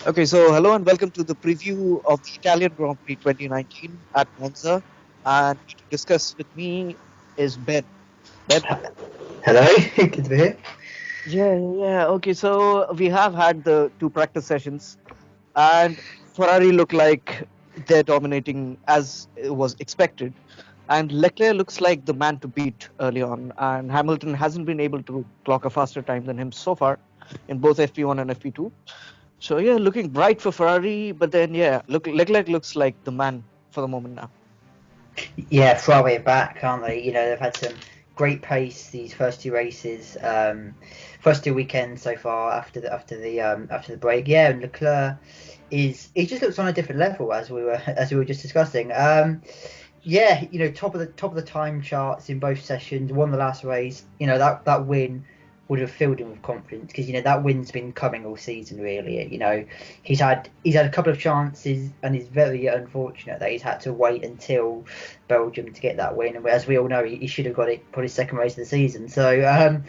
Okay, so hello and welcome to the preview of the Italian Grand Prix 2019 at Monza. And to discuss with me is Ben. Ben? Hello, good to be here. Yeah. Okay, so we have had the two practice sessions, and Ferrari look like they're dominating as it was expected. And Leclerc looks like the man to beat early on, and Hamilton hasn't been able to clock a faster time than him so far in both FP1 and FP2. So yeah, looking bright for Ferrari, but then yeah, Leclerc looks like the man for the moment now. Yeah, Ferrari are back, aren't they? They've had some great pace these first two races, first two weekends so far after the break. Yeah, and Leclerc is he just looks on a different level as we were just discussing. Yeah, top of the time charts in both sessions. Won the last race. That win would have filled him with confidence because that win's been coming all season. Really, he's had a couple of chances and it's very unfortunate that he's had to wait until Belgium to get that win. And as we all know, he should have got it for his second race of the season. So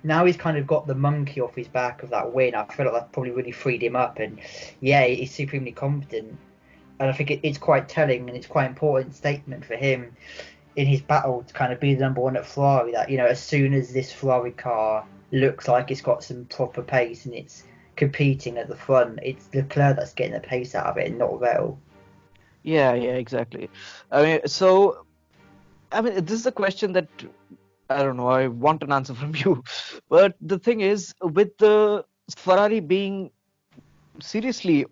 now he's kind of got the monkey off his back of that win. I feel like that probably really freed him up, and yeah, he's supremely confident. And I think it's quite telling and it's quite important statement for him in his battle to kind of be the number one at Ferrari. That as soon as this Ferrari car looks like it's got some proper pace and it's competing at the front, it's Leclerc that's getting the pace out of it and not Vettel. Yeah, exactly. I mean, so I mean, this is a question that I don't know. I want an answer from you, but the thing is, with the Ferrari being seriously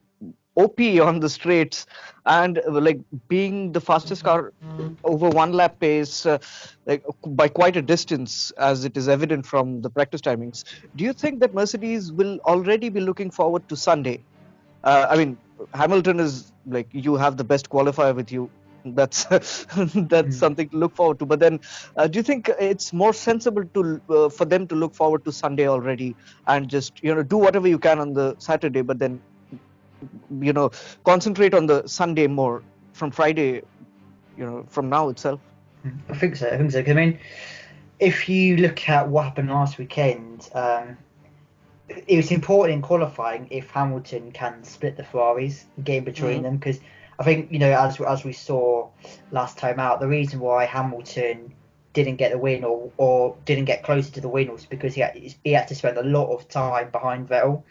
OP on the straights and like being the fastest car over one lap pace, like by quite a distance, as it is evident from the practice timings. Do you think that Mercedes will already be looking forward to Sunday? I mean, Hamilton is like you have the best qualifier with you. That's that's Mm. something to look forward to. But then, do you think it's more sensible to for them to look forward to Sunday already and just do whatever you can on the Saturday, but then you know concentrate on the Sunday more from Friday, from now itself? I think so. I think so. 'Cause, I mean, if you look at what happened last weekend, it was important in qualifying if Hamilton can split the Ferraris, get in between Hmm. them, because I think as we saw last time out, the reason why Hamilton didn't get the win or didn't get closer to the win was because he had to spend a lot of time behind Vettel,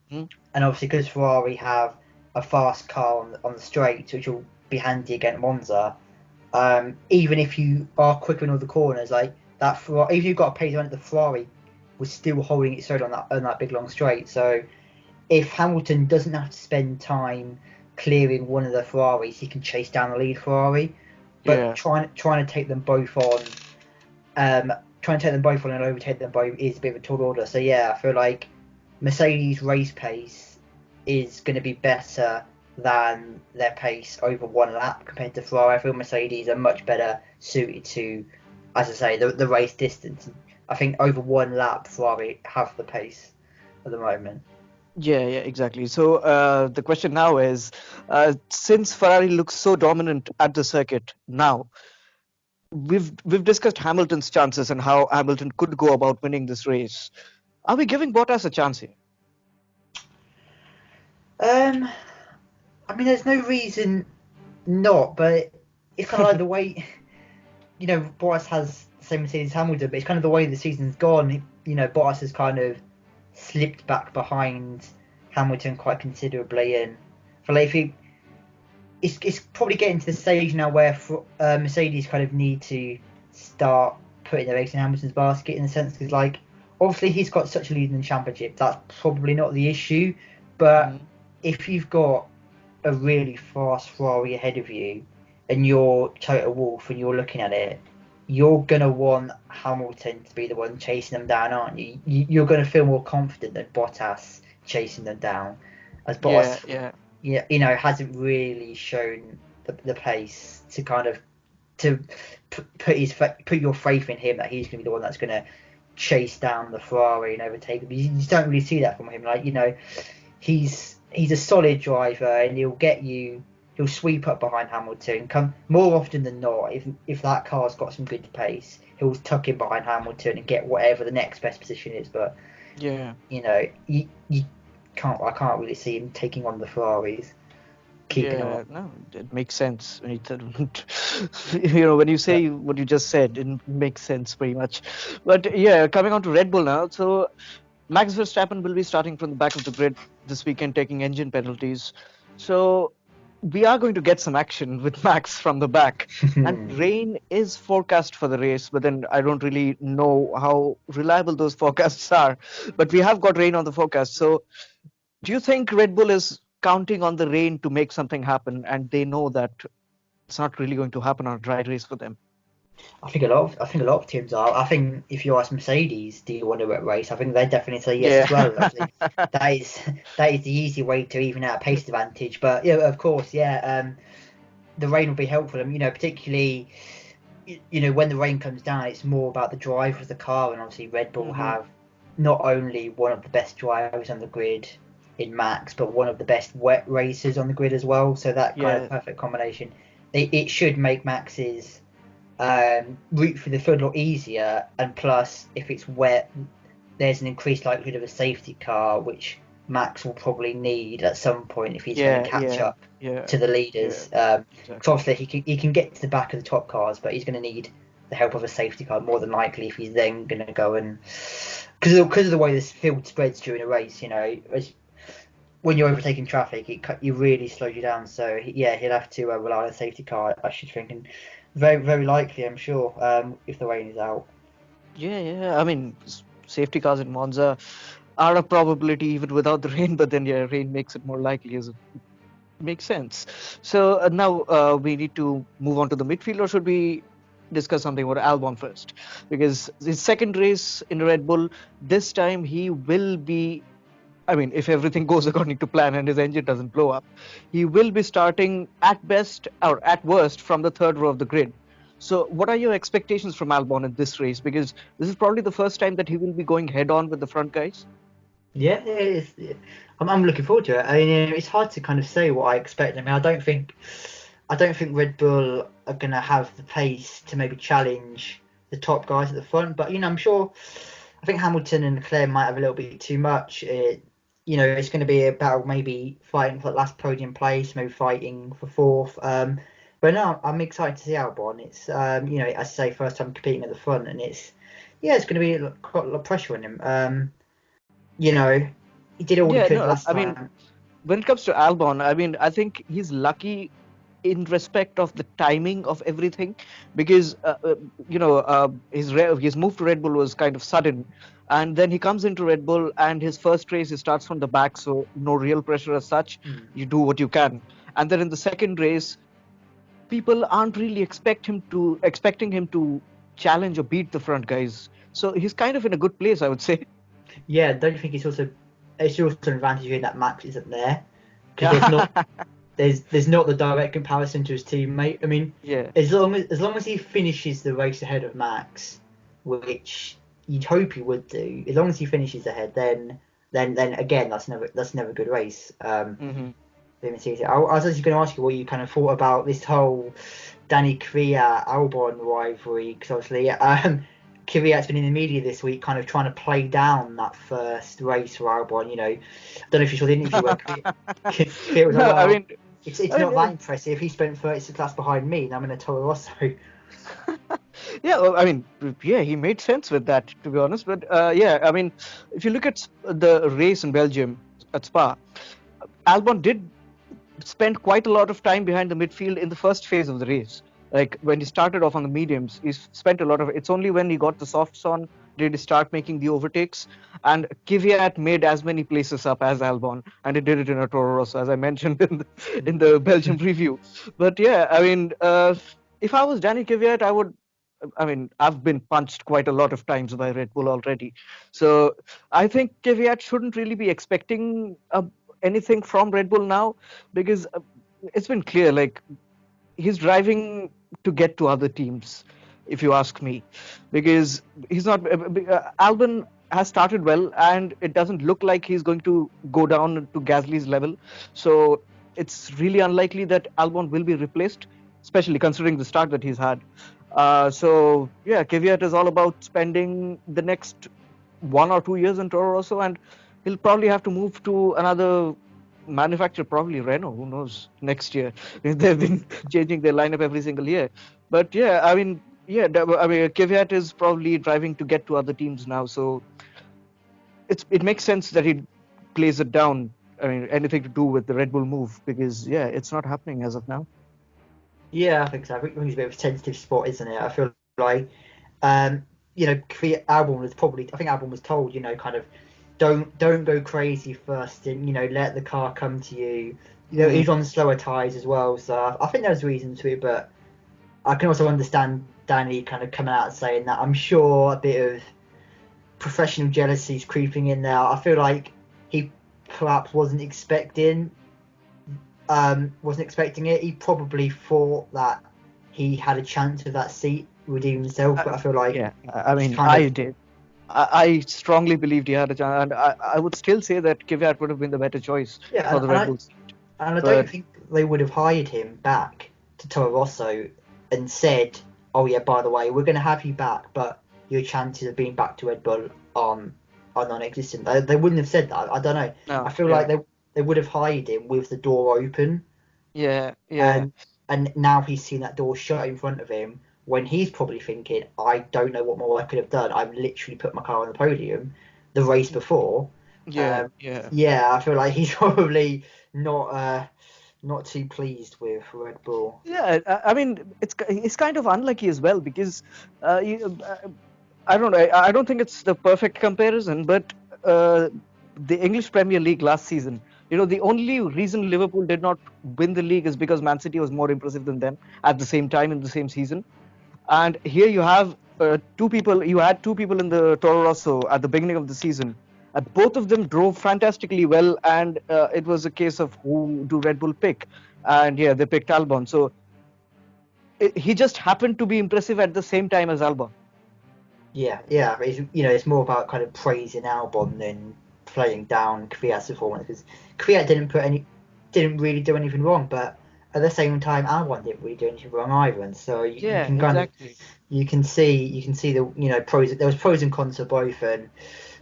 Hmm. and obviously because Ferrari have a fast car on the straight, which will be handy against Monza. Even if you are quicker in all the corners, like that, even if you've got a pace on it, the Ferrari was still holding its own on that big long straight. So if Hamilton doesn't have to spend time clearing one of the Ferraris, he can chase down the lead Ferrari. But Yeah. trying to take them both on, trying to take them both on and overtake them both is a bit of a tall order. So yeah, I feel like Mercedes race pace is going to be better than their pace over one lap compared to Ferrari. I feel Mercedes are much better suited to, as I say, the race distance. I think over one lap, Ferrari have the pace at the moment. Yeah, exactly. So the question now is, since Ferrari looks so dominant at the circuit now, we've discussed Hamilton's chances and how Hamilton could go about winning this race. Are we giving Bottas a chance here? Um, I mean, there's no reason not, but it's kind of like the way Bottas has the same Mercedes Hamilton, but it's kind of the way the season's gone. Bottas has kind of slipped back behind Hamilton quite considerably, and for like, it's probably getting to the stage now where Mercedes kind of need to start putting their eggs in Hamilton's basket in a sense, because like obviously he's got such a lead in the championship, that's probably not the issue, but Mm. if you've got a really fast Ferrari ahead of you and you're Toto Wolff and you're looking at it, you're gonna want Hamilton to be the one chasing them down, aren't you? You're gonna feel more confident than Bottas chasing them down, as Yeah, Bottas, yeah, hasn't really shown the pace to kind of to put your faith in him that he's gonna be the one that's gonna chase down the Ferrari and overtake him. You just don't really see that from him. Like he's a solid driver and he'll sweep up behind Hamilton. Come more often than not, if that car's got some good pace, he'll tuck in behind Hamilton and get whatever the next best position is. But yeah. you know, you I can't really see him taking on the Ferraris, keeping them Yeah, up. no, it makes sense when you when you But say what you just said, it makes sense pretty much. But yeah, coming on to Red Bull now. So Max Verstappen will be starting from the back of the grid this weekend, taking engine penalties. So we are going to get some action with Max from the back. And rain is forecast for the race, but then I don't really know how reliable those forecasts are. But we have got rain on the forecast. So do you think Red Bull is counting on the rain to make something happen, and they know that it's not really going to happen on a dry race for them? I think a lot of teams are. I think if you ask Mercedes, do you want a wet race? I think they'd definitely say yes Yeah. as well. Actually, that is that is the easy way to even out a pace advantage. But yeah, of course, yeah, the rain will be helpful. And particularly, when the rain comes down, it's more about the drive of the car. And obviously, Red Bull Hmm. have not only one of the best drivers on the grid in Max, but one of the best wet racers on the grid as well. So that kind of Yeah. perfect combination, it should make Max's route through the field a lot easier. And plus, if it's wet, there's an increased likelihood of a safety car, which Max will probably need at some point if he's going to Yeah. catch Yeah. up Yeah. to the Yeah. leaders. So Exactly. obviously he can get to the back of the top cars, but he's going to need the help of a safety car more than likely if he's then going to go and because of the way this field spreads during a race, when you're overtaking traffic, you really slows you down. So yeah, he'll have to rely on a safety car, I should think, and very very likely, I'm sure, if the rain is out. Yeah. Yeah. I mean, safety cars in Monza are a probability even without the rain, but then yeah, rain makes it more likely. As it makes sense. So now we need to move on to the midfield, or should we discuss something about Albon first? Because his second race in Red Bull, this time he will be. I mean, if everything goes according to plan and his engine doesn't blow up, he will be starting at best or at worst from the third row of the grid. So, what are your expectations from Albon in this race? Because this is probably the first time that he will be going head on with the front guys. Yeah, I'm looking forward to it. I mean, it's hard to kind of say what I expect. I mean, I don't think Red Bull are going to have the pace to maybe challenge the top guys at the front. But I'm sure. I think Hamilton and Leclerc might have a little bit too much. It's going to be about maybe fighting for the last podium place, maybe fighting for fourth. But no, I'm excited to see Albon. It's as I say, first time competing at the front, and it's going to be quite a lot of pressure on him. You know, he did all he Yeah, could no, last I mean, time. when it comes to Albon, I mean, I think he's lucky in respect of the timing of everything because his move to Red Bull was kind of sudden, and then he comes into Red Bull and his first race he starts from the back, so no real pressure as such. Mm. You do what you can, and then in the second race, people aren't really expecting him to challenge or beat the front guys. So he's kind of in a good place, I would say. Yeah, don't you think it's also an advantage in that Max isn't there because Yeah, there's not the direct comparison to his teammate. I mean, yeah, as long as he finishes the race ahead of Max, which you'd hope he would do, as long as he finishes ahead, then again that's never a good race. hmm I was actually going to ask you what you kind of thought about this whole Danny Kvyat Albon rivalry because obviously Kvyat's been in the media this week, kind of trying to play down that first race for Albon. I don't know if you saw the interview where Kvyat was like, No, "Well, it's I not that mean, impressive. He spent 36 laps behind me, and I'm in a Toro Rosso." yeah, well, I mean, yeah, he made sense with that, to be honest. But yeah, I mean, if you look at the race in Belgium at Spa, Albon did spend quite a lot of time behind the midfield in the first phase of the race. Like when he started off on the mediums, he spent a lot of. It's only when he got the softs on did he start making the overtakes. And Kvyat made as many places up as Albon, and he did it in a Toro Rosso, as I mentioned in the Belgium review. But yeah, I mean, if I was Danny Kvyat, I would. I mean, I've been punched quite a lot of times by Red Bull already, so I think Kvyat shouldn't really be expecting anything from Red Bull now because it's been clear like he's driving to get to other teams, if you ask me, because he's not. Albon has started well, and it doesn't look like he's going to go down to Gasly's level. So it's really unlikely that Albon will be replaced, especially considering the start that he's had. So yeah, Kvyat is all about spending the next 1 or 2 years in Toro Rosso, and he'll probably have to move to another manufacturer, probably Renault. Who knows next year? They've been changing their lineup every single year. But yeah, I mean, yeah, I mean, Kvyat is probably driving to get to other teams now, so it makes sense that he plays it down. I mean, anything to do with the Red Bull move, because yeah, it's not happening as of now. Yeah, I think so. I think it's a bit of a sensitive spot, isn't it? I feel like, um, Albon was probably. I think Albon was told, kind of, don't go crazy first, and let the car come to you. Mm. He's on slower tyres as well, so I think there's reason to it. But I can also understand Danny kind of coming out and saying that. I'm sure a bit of professional jealousy is creeping in there. I feel like he perhaps wasn't expecting it. He probably thought that he had a chance of that seat redeeming himself, but I feel like Yeah, I he's mean, kind I of did. I strongly believed he had a chance, and I would still say that Kvyat would have been the better choice yeah, for the Red Bull seat. and I don't But think they would have hired him back to Toro Rosso and said, "Oh yeah, by the way, we're going to have you back, but your chances of being back to Red Bull are non-existent." They wouldn't have said that. I don't know. I no, feel like yeah, they would have hired him with the door open, yeah. and now he's seen that door shut in front of him when he's probably thinking, I don't know what more I could have done. I've literally put my car on the podium the race before. Yeah, yeah. Yeah, I feel like he's probably not too pleased with Red Bull. Yeah, I mean, it's kind of unlucky as well because I don't know. I don't think it's the perfect comparison, but the English Premier League last season, the only reason Liverpool did not win the league is because Man City was more impressive than them at the same time in the same season. And here you have two people. You had two people in the Toro Rosso at the beginning of the season. Both of them drove fantastically well, and it was a case of who do Red Bull pick, and yeah, they picked Albon. So he just happened to be impressive at the same time as Albon. Yeah. It's more about kind of praising Albon than playing down Kvyat's performance because Kvyat didn't really do anything wrong, but at the same time, Albon didn't really do anything wrong either. And so you Yeah, can kind of exactly. you can see the pros. There was pros and cons for both, and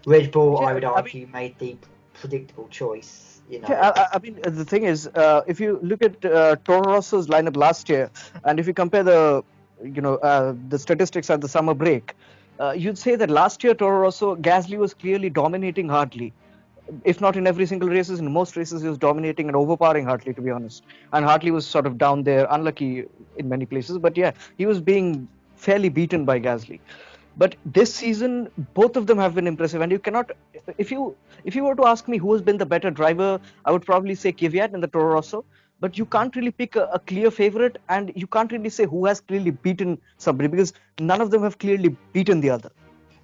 Red Bull, I Yeah, would I mean, argue, made the predictable choice. yeah, I mean, the thing is, if you look at Toro Rosso's lineup last year, and if you compare the statistics at the summer break, you'd say that last year Toro Rosso, Gasly was clearly dominating Hartley. If not in every single races, in most races he was dominating and overpowering Hartley, to be honest. And Hartley was sort of down there, unlucky in many places. But yeah, he was being fairly beaten by Gasly. But this season, both of them have been impressive, and you cannot. If you were to ask me who has been the better driver, I would probably say Kvyat and the Toro Rosso. But you can't really pick a clear favorite, and you can't really say who has clearly beaten somebody because none of them have clearly beaten the other.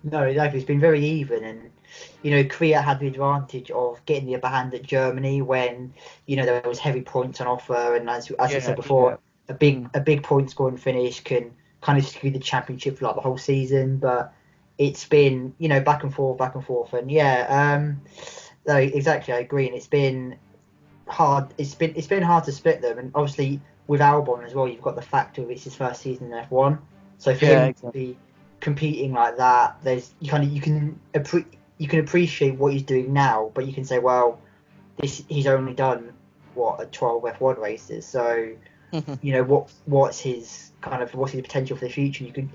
No, exactly. It's been very even, and Korea had the advantage of getting the upper hand at Germany when there was heavy points on offer, and as I said Yeah, yeah. before, a big Mm. a big point scoring finish can kind of skew the championship for like the whole season. But it's been back and forth, and yeah, no, exactly. I agree, and it's been hard. It's been hard to split them, and obviously with Albon as well, you've got the factor of it's his first season in F1. So for Yeah, him to exactly. be competing like that, you can appreciate what he's doing now, but you can say, well, he's only done what 12 F1 races, so what's his potential for the future? You could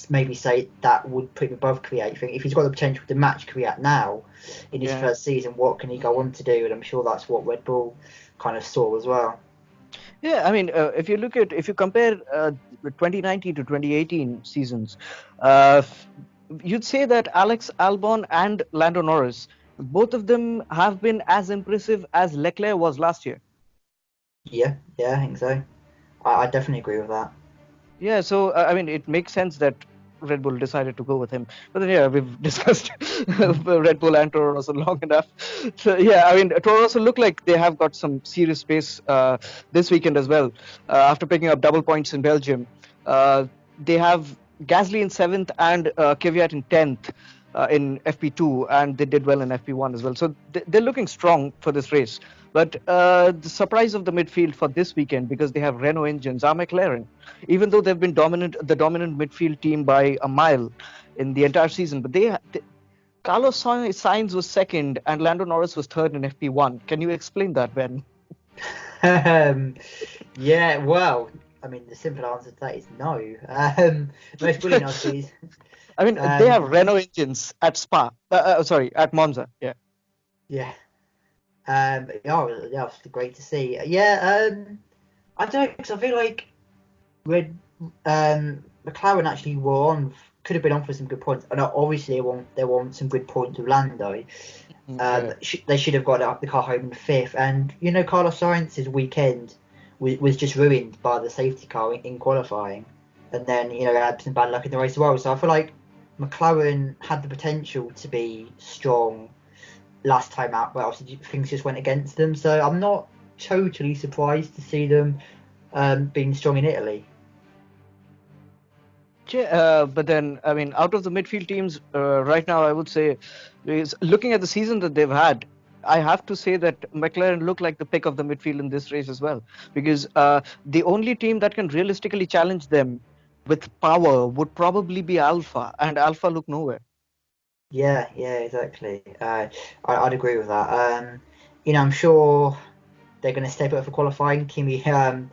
maybe say that would put him above Kvyat. You think if he's got the potential to match Kvyat now in his Yeah. first season, what can he go on to do? And I'm sure that's what Red Bull kind of saw as well. Yeah, I mean, if you compare the 2019 to 2018 seasons, you'd say that Alex Albon and Lando Norris, both of them have been as impressive as Leclerc was last year. Yeah, I think so. I definitely agree with that. Yeah, so I mean, it makes sense that Red Bull decided to go with him. But then, yeah, we've discussed Red Bull and Toro Rosso long enough. So yeah, I mean, Toro Rosso look like they have got some serious space this weekend as well. After picking up double points in Belgium, they have Gasly in seventh and Kvyat in 10th. In FP2, and they did well in FP1 as well. So they're looking strong for this race. But the surprise of the midfield for this weekend, because they have Renault engines, are McLaren. Even though they've been the dominant midfield team by a mile in the entire season, but Sainz was second and Lando Norris was third in FP1. Can you explain that, Ben? Um, yeah, well, I mean, the simple answer to that is no. Most brilliant, obviously. I mean, they have Renault engines at Spa. Sorry, at Monza. Yeah. Yeah. Yeah, it's great to see. Yeah, I don't because I feel like Red McLaren actually could have been on for some good points. And obviously they want some good points with Lando. Yeah. They should have got the car home in fifth. And Carlos Sainz's weekend was just ruined by the safety car in qualifying, and then had some bad luck in the race as well. So I feel like McLaren had the potential to be strong last time out, but obviously things just went against them. So I'm not totally surprised to see them being strong in Italy. Yeah, but then, I mean, out of the midfield teams right now, I would say, is looking at the season that they've had, I have to say that McLaren look like the pick of the midfield in this race as well. Because the only team that can realistically challenge them with power would probably be Alpha, and Alpha look nowhere. Yeah, exactly. I'd agree with that. I'm sure they're going to step up for qualifying. Kimi seems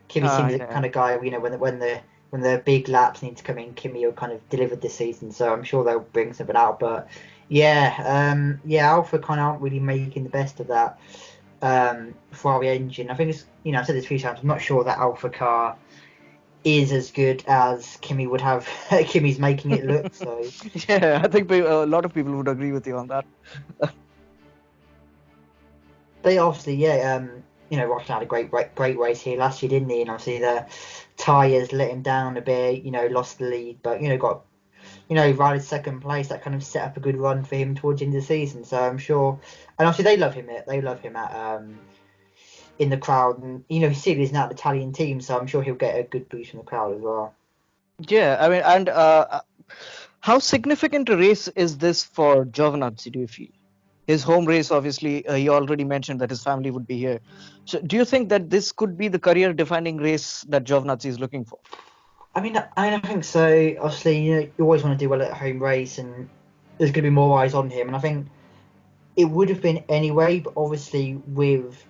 the Yeah. kind of guy, when the big laps need to come in, Kimi will kind of deliver this season. So I'm sure they'll bring something out. But yeah, Alpha kind of aren't really making the best of that Ferrari engine. I think I've said this a few times. I'm not sure that Alpha car is as good as Kimi would have. Kimi's making it look. So Yeah, I think a lot of people would agree with you on that. they obviously, Roshan had a great race here last year, didn't he? And obviously the tyres let him down a bit. Lost the lead, but got riding second place. That kind of set up a good run for him towards the end of the season. So I'm sure, and obviously they love him. They love him at in the crowd, and he's seen he's now an Italian team, so I'm sure he'll get a good boost from the crowd as well. Yeah, I mean, and how significant a race is this for Giovinazzi, do you feel? His home race, obviously, he already mentioned that his family would be here. So, do you think that this could be the career-defining race that Giovinazzi is looking for? I think so. Obviously, you always want to do well at a home race, and there's going to be more eyes on him. And I think it would have been anyway, but obviously with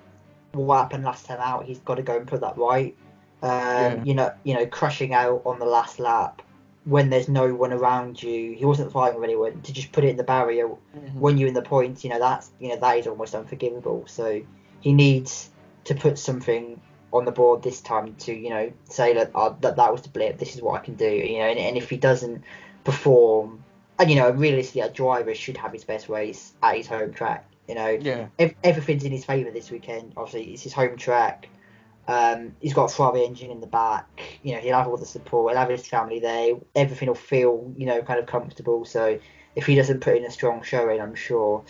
what happened last time out, he's got to go and put that right. Yeah. Crashing out on the last lap when there's no one around you. He wasn't fighting with anyone to just put it in the barrier Hmm. when you're in the points. That is almost unforgivable. So he needs to put something on the board this time to say that that was the blip. This is what I can do. And if he doesn't perform, and realistically, a driver should have his best race at his home track. Yeah. Everything's in his favour this weekend. Obviously, it's his home track. He's got a Ferrari engine in the back. He'll have all the support. He'll have his family there. Everything will feel, kind of comfortable. So if he doesn't put in a strong showing, I'm sure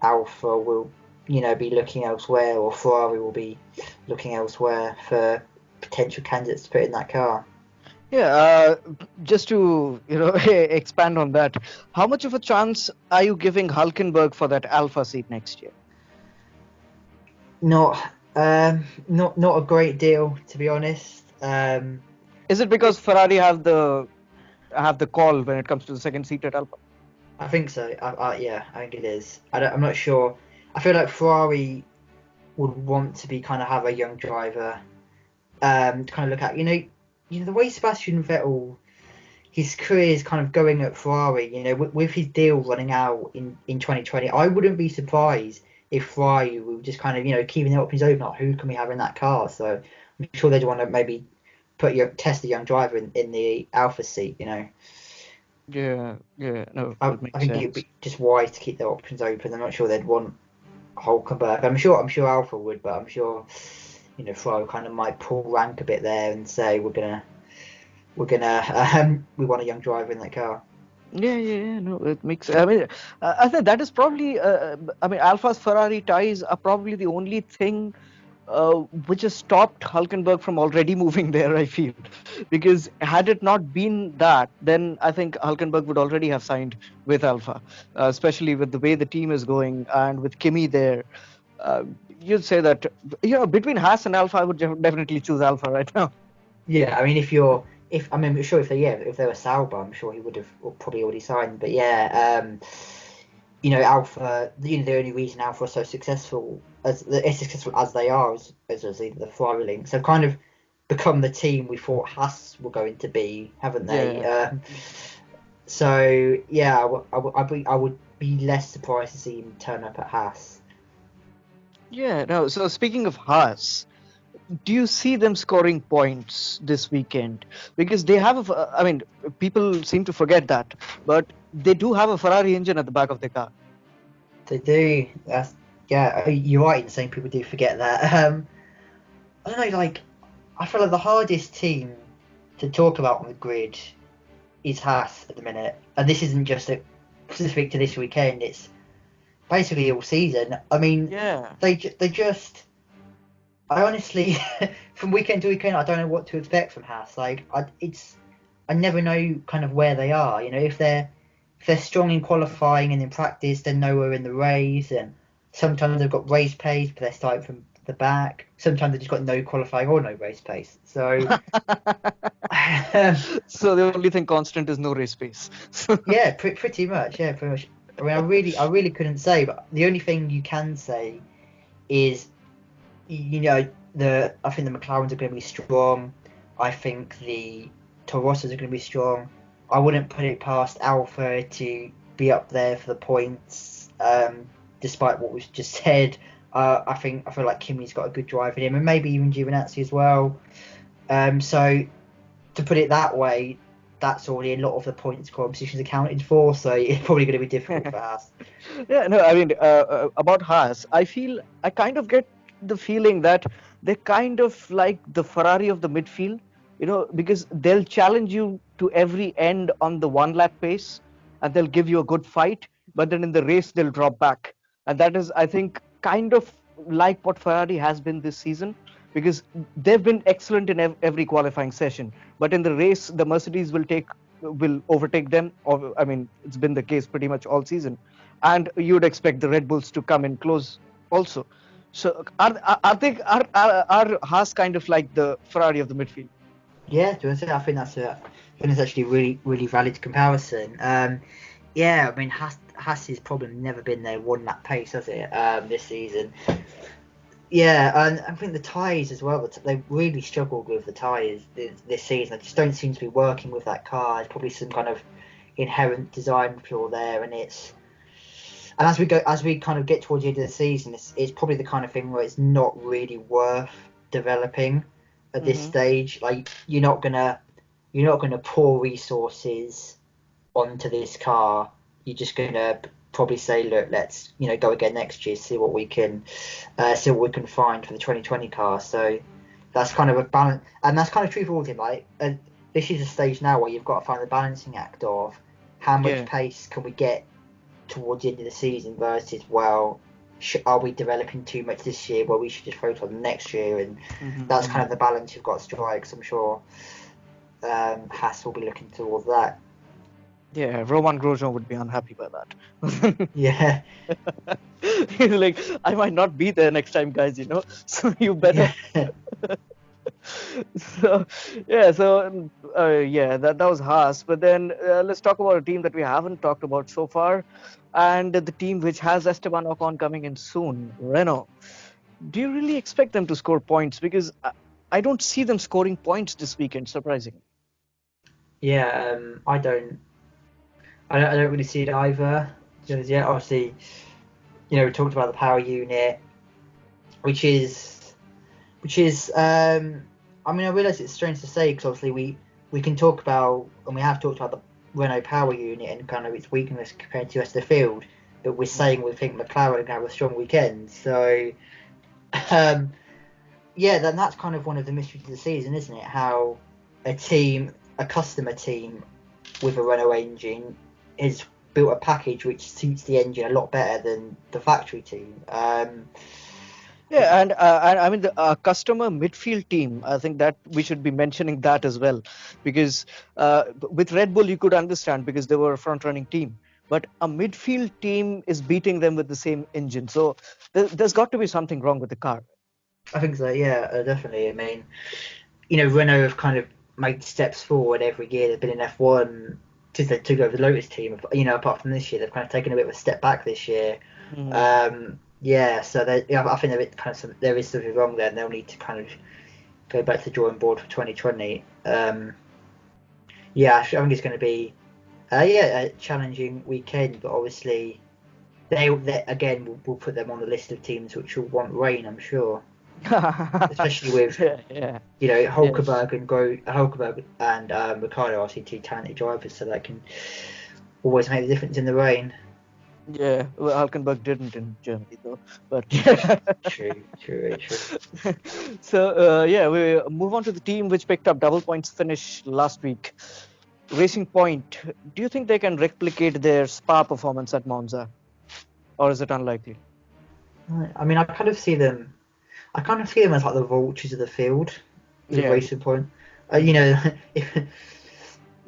Alpha will, be looking elsewhere, or Ferrari will be looking elsewhere for potential candidates to put in that car. Yeah, just to expand on that, how much of a chance are you giving Hulkenberg for that Alpha seat next year? Not a great deal, to be honest. Is it because Ferrari have the call when it comes to the second seat at Alpha? I think so. Yeah, I think it is. I'm not sure. I feel like Ferrari would want to be kind of have a young driver to kind of look at. The way Sebastian Vettel, his career is kind of going at Ferrari. With his deal running out in 2020, I wouldn't be surprised if Ferrari were just kind of keeping their options open. Like, who can we have in that car? So I'm sure they'd want to maybe test a young driver in the Alpha seat. Yeah, yeah, no, I, that I makes think it'd sense. be just wise to keep their options open. I'm not sure they'd want Hulkenberg. I'm sure Alpha would, but I'm sure Ferrari kind of might pull rank a bit there and say we want a young driver in that car. Yeah, no, it makes. I mean, I think that is probably. I mean, Alpha's Ferrari ties are probably the only thing which has stopped Hulkenberg from already moving there. I feel, because had it not been that, then I think Hulkenberg would already have signed with Alpha, especially with the way the team is going and with Kimi there. Uh, you'd say that between Haas and Alpha, I would definitely choose Alpha right now. Yeah, I mean, if they were Sauber, I'm sure he would have probably already signed. But yeah, Alpha. The only reason Alpha are so successful as they are as the Ferrari link. So kind of become the team we thought Haas were going to be, haven't they? Yeah. So yeah, I would be less surprised to see him turn up at Haas. Yeah. No. So speaking of Haas, do you see them scoring points this weekend? Because they have I mean, people seem to forget that, but they do have a Ferrari engine at the back of their car. They do. Yeah. You're right in saying people do forget that. I don't know. Like, I feel like the hardest team to talk about on the grid is Haas at the minute, and this isn't just specific to this weekend. It's basically all season. I mean, Yeah. they just. I honestly, from weekend to weekend, I don't know what to expect from Haas. Like, I never know kind of where they are. If they're strong in qualifying and in practice, they're nowhere in the race. And sometimes they've got race pace, but they're starting from the back. Sometimes they've just got no qualifying or no race pace. So, So the only thing constant is no race pace. yeah, pretty much. Yeah, pretty much. I mean, I really couldn't say, but the only thing you can say is, I think the McLarens are going to be strong. I think the Torosas are going to be strong. I wouldn't put it past Alpha to be up there for the points, despite what was just said. I feel like Kimi's got a good drive in him, and maybe even Giovinazzi as well. So to put it that way, that's already a lot of the points competitions accounted for. So it's probably going to be difficult for us. Yeah, no, I mean, about Haas, I kind of get the feeling that they're kind of like the Ferrari of the midfield, because they'll challenge you to every end on the 1 lap pace and they'll give you a good fight, but then in the race, they'll drop back. And that is, I think, kind of like what Ferrari has been this season, because they've been excellent in every qualifying session, but in the race, the Mercedes will overtake them. Or, I mean, it's been the case pretty much all season, and you'd expect the Red Bulls to come in close also. So are Haas kind of like the Ferrari of the midfield? Yeah, to be honest, I think that's actually a really, really valid comparison. Yeah, I mean, Haas's problem never been their 1 lap pace, has it? This season. Yeah, and I think the tyres as well. They really struggled with the tyres this season. They just don't seem to be working with that car. There's probably some kind of inherent design flaw there, and as we kind of get towards the end of the season, it's probably the kind of thing where it's not really worth developing at this Mm-hmm. stage. Like you're not gonna pour resources onto this car. You're just gonna probably say, look, let's go again next year, see what we can find for the 2020 car. So that's kind of a balance, and that's kind of true for all of them. Like this is a stage now where you've got to find the balancing act of how much Yeah. pace can we get towards the end of the season versus, are we developing too much this year where we should just focus on next year? And that's kind Mm-hmm. of the balance you've got to strike. So I'm sure Haas will be looking towards that. Yeah, Roman Grosjean would be unhappy by that. Yeah, He's like, I might not be there next time, guys, so you better. yeah, So, yeah, yeah, that was Haas. But then let's talk about a team that we haven't talked about so far, and the team which has Esteban Ocon coming in soon, Renault. Do you really expect them to score points? Because I don't see them scoring points this weekend, surprisingly. yeah. I don't really see it either. Yeah, obviously, we talked about the power unit, which is I mean, I realise it's strange to say because obviously we can talk about, and we have talked about, the Renault power unit and kind of its weakness compared to the rest of the field, but we're saying we think McLaren are going to have a strong weekend. So um, yeah, then that's kind of one of the mysteries of the season, isn't it? How a customer team with a Renault engine has built a package which suits the engine a lot better than the factory team. Yeah, and I mean the customer midfield team. I think that we should be mentioning that as well, because with Red Bull you could understand because they were a front-running team, but a midfield team is beating them with the same engine. So there's got to be something wrong with the car. I think so, yeah, definitely. I mean, Renault have kind of made steps forward every year. They've been in F1 since they took over the Lotus team, apart from this year, they've kind of taken a bit of a step back this year. Mm. So I think there is something wrong there, and they'll need to kind of go back to the drawing board for 2020. I think it's going to be a challenging weekend, but obviously they again will put them on the list of teams which will want rain, I'm sure, especially with yeah. Hulkenberg and Ricardo, obviously two talented drivers, so that can always make the difference in the rain. Yeah, well, Hulkenberg didn't in Germany though, but True. So we move on to the team which picked up double points finish last week. Racing Point. Do you think they can replicate their Spa performance at Monza, or is it unlikely? I mean, I kind of see them as like the vultures of the field with Racing Point.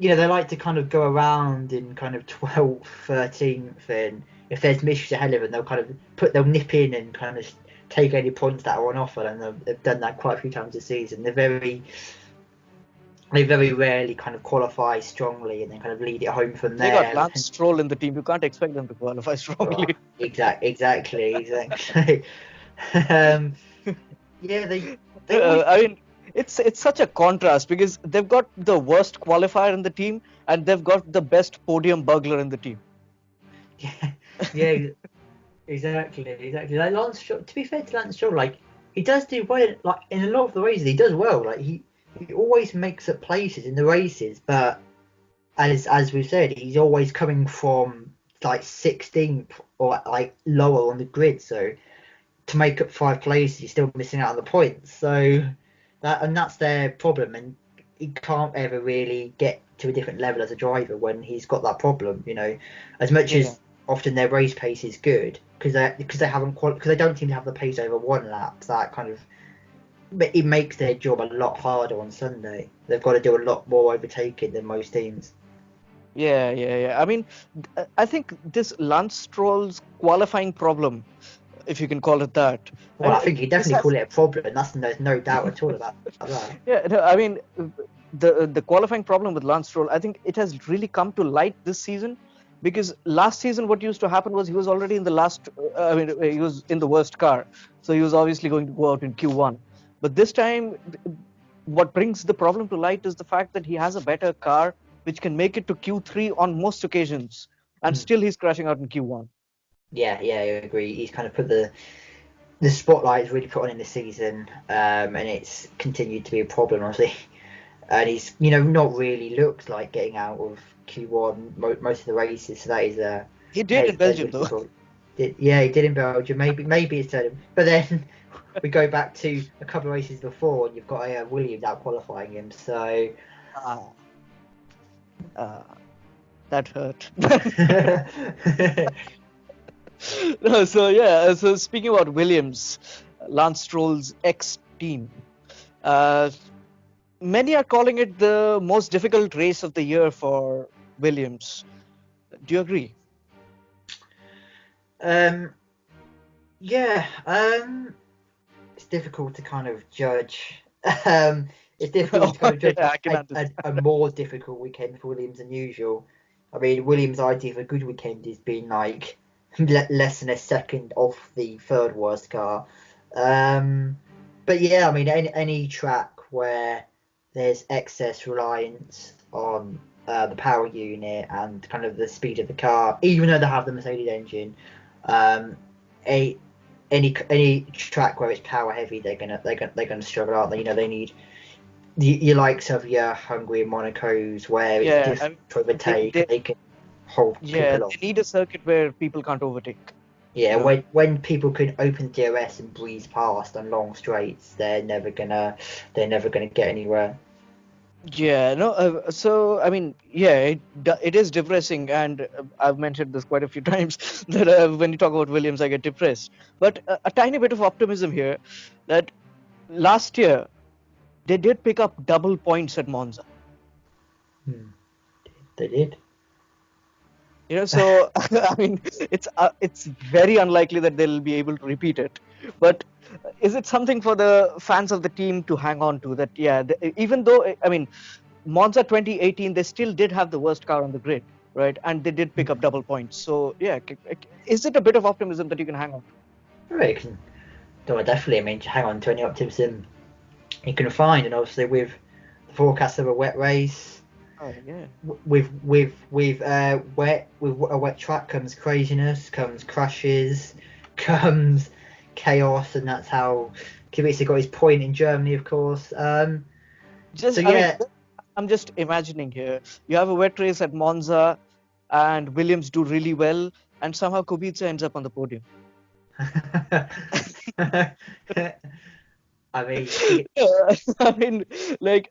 If they like to kind of go around in kind of 12th, 13th, and if there's missions ahead of them, they'll nip in and kind of take any points that are on offer, and they've done that quite a few times this season. They very rarely kind of qualify strongly and then kind of lead it home from there. They got Lance Stroll in the team. You can't expect them to qualify strongly. Exactly. I mean, it's such a contrast because they've got the worst qualifier in the team and they've got the best podium burglar in the team. Yeah, exactly. Like Lance Stroll, to be fair to Lance Stroll, like he does do well. Like in a lot of the races, he does well. Like he always makes up places in the races, but as we've said, he's always coming from like 16th or like lower on the grid. So to make up 5 places, he's still missing out on the points. So that's their problem, and he can't ever really get to a different level as a driver when he's got that problem. As much as often their race pace is good because they don't seem to have the pace over one lap. That kind of it makes their job a lot harder on Sunday. They've got to do a lot more overtaking than most teams. Yeah. I mean, I think this Lance Stroll's qualifying problem, if you can call it that. Well, I think you definitely call it a problem. There's no doubt at all about that. Yeah, no, I mean, the qualifying problem with Lance Stroll, I think it has really come to light this season, because last season what used to happen was he was already in the last. He was in the worst car, so he was obviously going to go out in Q1. But this time, what brings the problem to light is the fact that he has a better car which can make it to Q3 on most occasions, and still he's crashing out in Q1. Yeah, I agree. He's kind of put the spotlight is really put on in this season, and it's continued to be a problem, obviously. And he's not really looked like getting out of Q1 most of the races. So that is he did in Belgium though. He did in Belgium. Maybe it's turned him. But then we go back to a couple of races before, and you've got Williams out qualifying him. So that hurt. So speaking about Williams, Lance Stroll's ex-team, many are calling it the most difficult race of the year for Williams. Do you agree? It's difficult to kind of judge. It's difficult to kind of judge a more difficult weekend for Williams than usual. I mean, Williams' idea of a good weekend is being like less than a second off the third worst car. But yeah, I mean, any track where there's excess reliance on the power unit and kind of the speed of the car, even though they have the Mercedes engine, any track where it's power heavy, they're gonna struggle, aren't they? They need your likes of your Hungary and Monaco's where it's difficult to overtake. They can hold people off. They need a circuit where people can't overtake. Yeah, when people can open DRS and breeze past on long straights, they're never gonna get anywhere. Yeah, no. So I mean, it is depressing, and I've mentioned this quite a few times that when you talk about Williams, I get depressed. But a tiny bit of optimism here, that last year they did pick up double points at Monza. They did. So I mean, it's very unlikely that they'll be able to repeat it. But is it something for the fans of the team to hang on to? That even though I mean, Monza 2018, they still did have the worst car on the grid, right? And they did pick up double points. So yeah, is it a bit of optimism that you can hang on I reckon. No, definitely. I mean, hang on to any optimism you can find, and obviously with the forecast of a wet race, to? Yeah. with a wet track comes craziness, comes crashes, comes chaos, and that's how Kubica got his point in Germany, of course. So I mean, yeah. I'm just imagining here. You have a wet race at Monza, and Williams do really well, and somehow Kubica ends up on the podium. I mean, I mean, like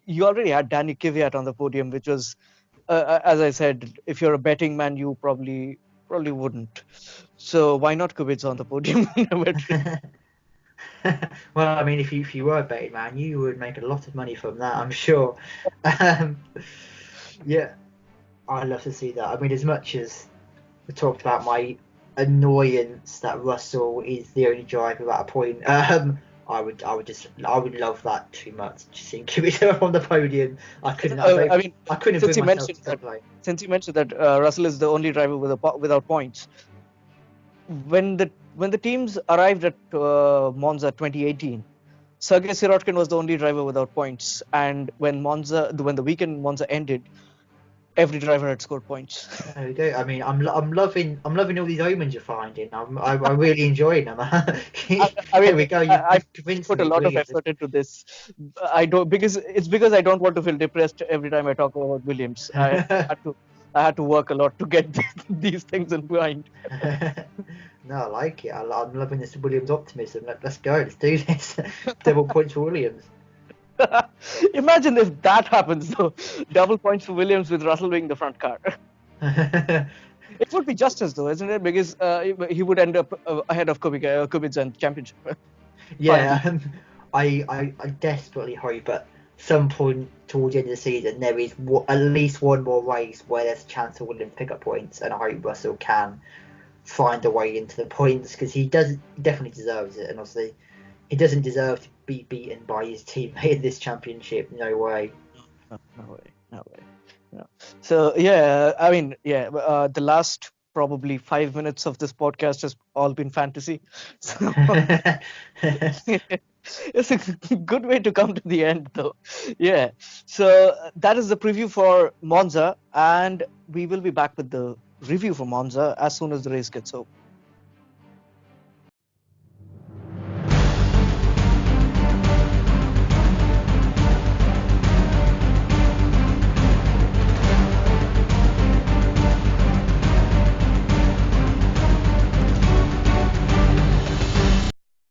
you already had Danny Kvyat on the podium, which was, as I said, if you're a betting man, you probably wouldn't. So why not Kubica on the podium in a wet race? well, I mean, if you were a betting man, you would make a lot of money from that, I'm sure. Um, yeah, I'd love to see that. I mean, as much as we talked about my annoyance that Russell is the only driver at a point, I would love that too much. Just seeing Kubica on the podium, I mean, I couldn't since bring you myself mentioned to that, stop playing. Russell is the only driver without points, when the teams arrived at Monza 2018, Sergei Sirotkin was the only driver without points, and when the weekend Monza ended, every driver had scored points. There we go. I mean, I'm loving all these omens you're finding. I'm really enjoying them. I mean, There we go. I You've convinced put a me. lot of Williams. effort into this. Because I don't want to feel depressed every time I talk about Williams. I had to work a lot to get these things in mind. No, I like it. I'm loving this Williams optimism. Let's go. Let's do this. Double points for Williams. Imagine if that happens though. Double points for Williams with Russell being the front car. It would be justice though, isn't it? Because he would end up ahead of Kubica in the championship. Yeah, I desperately hope at some point towards the end of the season there is at least one more race where there's a chance for Williams to pick up points, and I hope Russell can find a way into the points because he definitely deserves it, and obviously he doesn't deserve to be beaten by his teammate in this championship. No way. No way. No way. No. So yeah, I mean, yeah, the last probably 5 minutes of this podcast has all been fantasy. So it's a good way to come to the end, though. Yeah. So that is the preview for Monza, and we will be back with the review for Monza as soon as the race gets over.